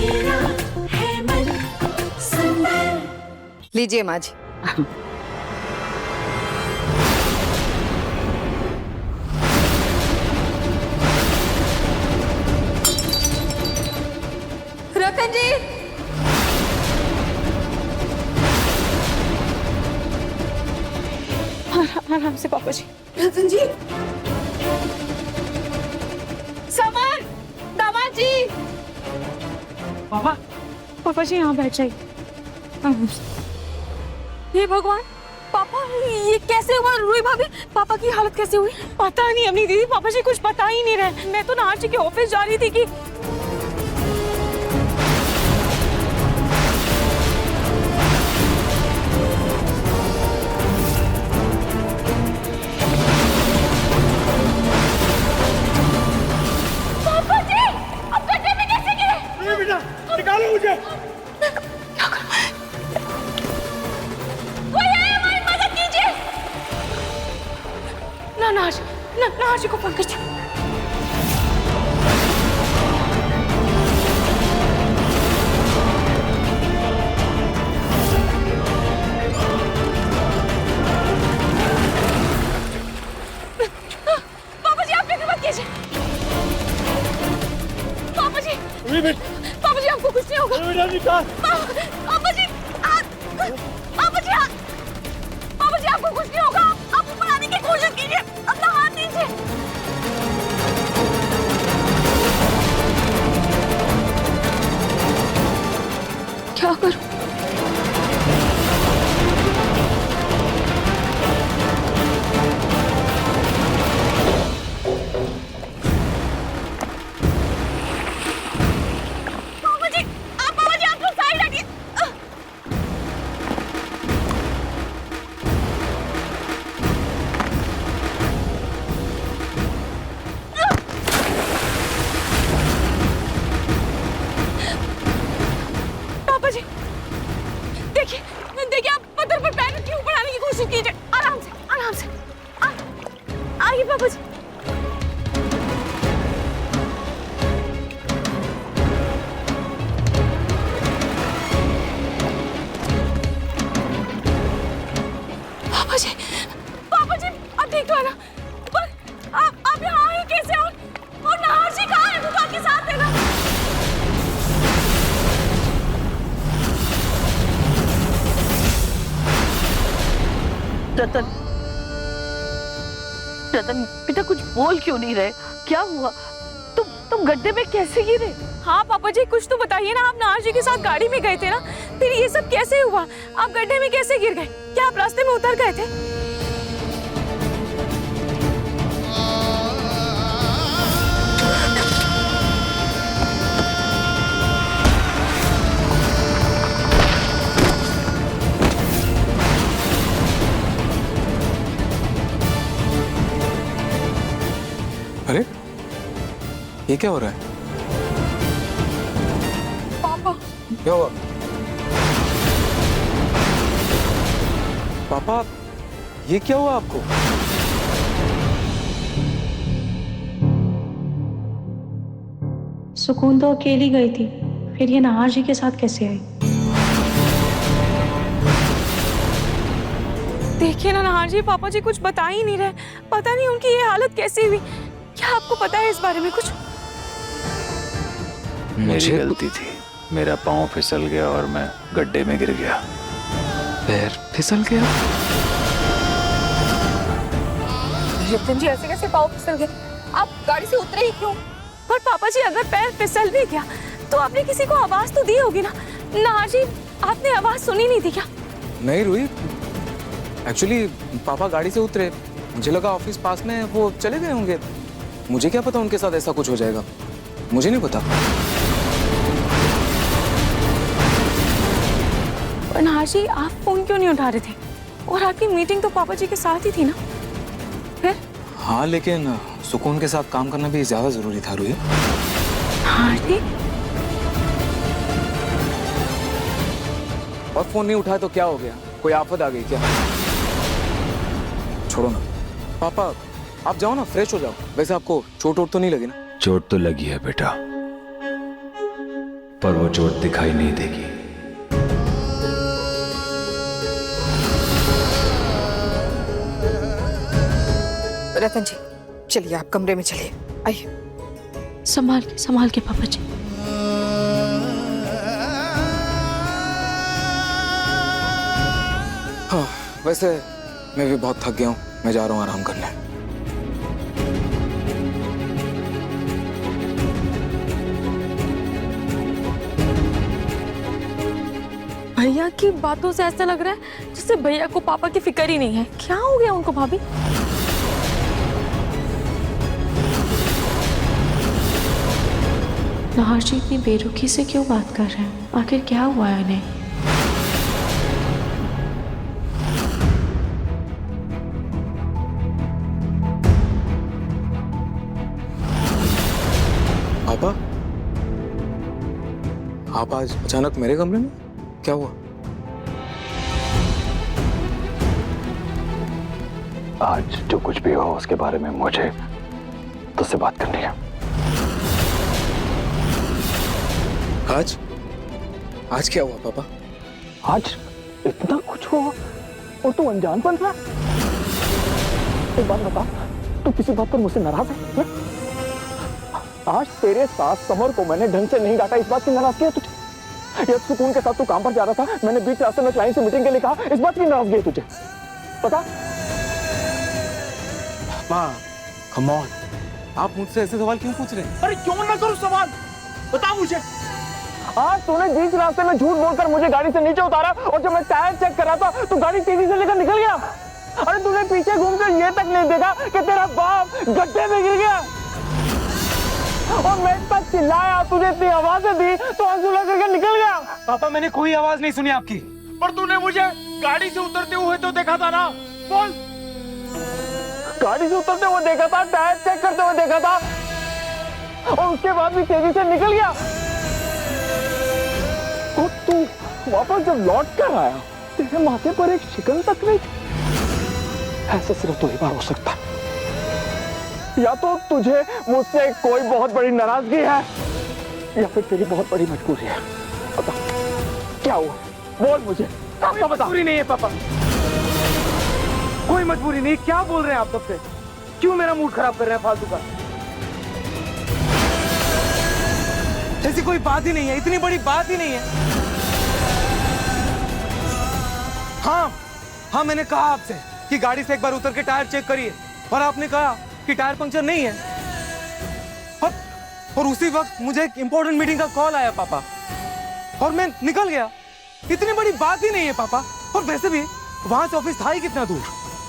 मेरा है मन सुंदर। लीजिए माँ जी। रतन जी, आराम से पापा जी। रतन जी, सामान, दामाद जी। पापा जी यहाँ बैठ जाइए। हे भगवान, पापा ये कैसे हुआ? रूही भाभी, पापा की हालत कैसे हुई? पता नहीं अम्मी दीदी, पापा जी कुछ बता ही नहीं रहे। मैं तो नाहर जी के ऑफिस जा रही थी कि पापा जी अब गड्ढे में कैसे गिरे? बेटा निकालो मुझे। नाहर जी को फोन करती हूँ। पापा जी आप फिक्र मत कीजिए। पापा जी, पापा जी आपको कुछ नहीं होगा। बेटा निकाल। पापा जी, पापा जी, पापा जी आपको कुछ नहीं होगा। आप ऊपर आने की कोशिश कीजिए, अपना हाथ दीजिए। क्या करूं? पापा जी आप लोग साइड हटिए। पापा जी देखिए, देखिए आप पत्थर पर पैर रखिए, ऊपर आने की कोशिश कीजिए। आराम से, आराम से। आइए पापा जी। पापा जी, पापा जी आप ठीक तो है ना? पर आप यहाँ आए कैसे? और नाहर जी कहाँ है? वो बाकी साथ है ना? रतन, रतन बेटा कुछ बोल क्यों नहीं रहे? क्या हुआ? तुम गड्ढे में कैसे गिरे? हाँ पापा जी कुछ तो बताइए ना। आप नाहर जी के साथ गाड़ी में गए थे ना, फिर ये सब कैसे हुआ? आप गड्ढे में कैसे गिर गए? क्या आप रास्ते में उतर गए थे? अरे ये क्या हो रहा है? पापा क्या हुआ? पापा ये क्या हुआ आपको? सुकून तो अकेली गई थी, फिर ये नाहर जी के साथ कैसे आई? देखिए ना नाहर जी, पापा जी कुछ बता ही नहीं रहे। पता नहीं उनकी ये हालत कैसी हुई। क्या आपको पता है इस बारे में कुछ? मेरी गलती थी, मेरा पाँव फिसल गया और मैं गड्ढे में गिर गया। पैर फिसल गया? रतन जी ऐसे कैसे पाँव फिसल गए? आप गाड़ी से उतरे ही क्यों? पर पापा जी अगर पैर फिसल भी गया तो आपने किसी को आवाज तो दी होगी ना? नाहर जी आपने आवाज सुनी नहीं थी क्या? नहीं रूही, एक्चुअली पापा गाड़ी से उतरे, मुझे लगा ऑफिस पास में वो चले गए होंगे। मुझे क्या पता उनके साथ ऐसा कुछ हो जाएगा, मुझे नहीं पता। पर नाहर जी आप फोन क्यों नहीं उठा रहे थे? और आपकी मीटिंग तो पापा जी के साथ ही थी ना? फिर? हाँ लेकिन सुकून के साथ काम करना भी ज्यादा जरूरी था रूही। नाहर जी और फोन नहीं उठाया तो क्या हो गया? कोई आफत आ गई क्या? छोड़ो ना पापा, आप जाओ ना, फ्रेश हो जाओ। वैसे आपको चोट वोट तो नहीं लगी ना? चोट तो लगी है बेटा, पर वो चोट दिखाई नहीं देगी। रतन जी, चलिए आप कमरे में चलिए, आइए। संभाल के पापा जी। हाँ, वैसे मैं भी बहुत थक गया हूँ, मैं जा रहा हूँ आराम करने। भैया की बातों से ऐसा लग रहा है जैसे भैया को पापा की फिक्र ही नहीं है। क्या हो गया उनको भाभी? नाहर जी इतनी बेरुखी से क्यों बात कर रहे हैं? आखिर क्या हुआ है उन्हें? पापा, आप आज अचानक मेरे कमरे में, क्या हुआ? आज जो कुछ भी हो उसके बारे में मुझे तुझसे बात करनी है। आज क्या हुआ पापा? आज इतना कुछ हुआ और तू अनजान बन रहा? एक बात बता, तू किसी बात पर मुझसे नाराज है? आज तेरे साथ समर को मैंने ढंग से नहीं डांटा, इस बात की नाराजगी है तुझे? या सुकून के साथ तू काम पर जा रहा था, मैंने बीच रास्ते में क्लाइंट से मीटिंग के लिए कहा, इस बात की नाराजगी है तुझे? पता? पापा, कम ऑन, आप मुझसे ऐसे सवाल क्यों पूछ रहे हैं? अरे क्यों ना करूं सवाल, बता मुझे। आज तूने बीच रास्ते में झूठ बोलकर मुझे गाड़ी से नीचे उतारा और जब मैं टायर चेक कर रहा था तो गाड़ी तेजी से लेकर निकल गया। अरे तूने पीछे घूमकर ये तक नहीं देखा कि तेरा बाप गड्ढे में गिर गया और मैं इतना चिल्लाया, तुझे इतनी आवाजें दी तो आंसू ला करके निकल गया। पापा, मैंने कोई आवाज नहीं सुनी आपकी। पर तूने मुझे गाड़ी से उतरते हुए तो देखा था ना? बोल। गाड़ी से उतरते हुए देखा था, टायर चेक करते हुए देखा था और उसके बाद भी तेजी से निकल गया। और तू वापस जब लौट कर आया, तेरे माथे पर एक शिकन तक नहीं थी। ऐसा सिर्फ दो ही बार हो सकता है, या तो तुझे मुझसे कोई बहुत बड़ी नाराजगी है या फिर तेरी बहुत बड़ी मजबूरी है। बता क्या हुआ, बोल मुझे। कोई मजबूरी नहीं है पापा, कोई मजबूरी नहीं। क्या बोल रहे हैं आप सबसे? क्यों मेरा मूड खराब कर रहे हैं फालतू का? ऐसी कोई बात ही नहीं है, इतनी बड़ी बात ही नहीं है। हाँ, मैंने कहा आपसे कि गाड़ी से एक बार उतर के टायर चेक करिए और आपने कहा कि टायर पंक्चर नहीं है। और उसी वक्त मुझे एक इंपॉर्टेंट मीटिंग का कॉल आया पापा और मैं निकल गया। इतनी बड़ी बात ही नहीं है पापा। और वैसे भी वहां से ऑफिस था ही कितना दूर,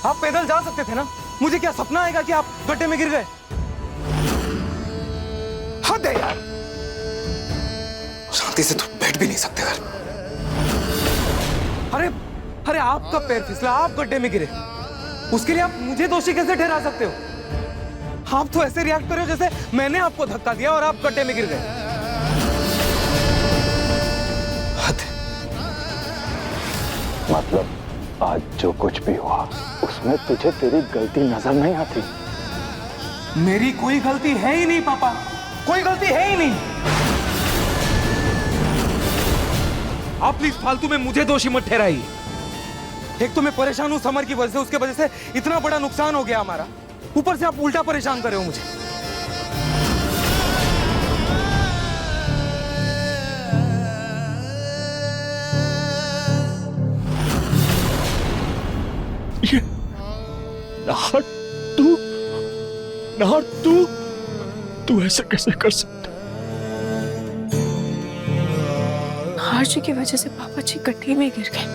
आप पैदल जा सकते थे ना। मुझे क्या सपना आएगा कि आप गड्ढे में गिर गए? हद है यार, शांति से तो बैठ भी नहीं सकते घर। अरे आपका पैर फिसला, आप गड्ढे में गिरे, उसके लिए आप मुझे दोषी कैसे ठहरा सकते हो? आप तो ऐसे रिएक्ट कर रहे हो जैसे मैंने आपको धक्का दिया और आप गड्ढे में गिर गए। हद। मतलब आज जो कुछ भी हुआ उसमें तुझे तेरी गलती नजर नहीं आती? मेरी कोई गलती है ही नहीं पापा, कोई गलती है ही नहीं। आप प्लीज फालतू में मुझे दोषी मत ठहराइए। एक तो मैं परेशान हूं समर की वजह से, उसके वजह से इतना बड़ा नुकसान हो गया हमारा, ऊपर से आप उल्टा परेशान कर रहे हो मुझे। नाहर तू ऐसा कैसे कर सकता? नाहर जी की वजह से पापा जी गड्ढे में गिर गए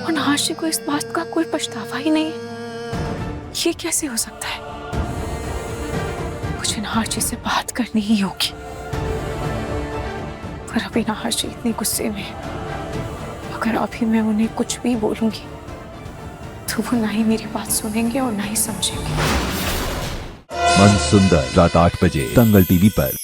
और नाहर जी को इस बात का कोई पछतावा ही नहीं है। ये कैसे हो सकता है? मुझे नाहर जी से बात करनी ही होगी। पर अभी नाहर जी इतने गुस्से में हैं। अगर अभी मैं उन्हें कुछ भी बोलूंगी तो वो ना ही मेरी बात सुनेंगे और ना ही समझेंगे। मन सुंदर रात 8 बजे दंगल टीवी पर।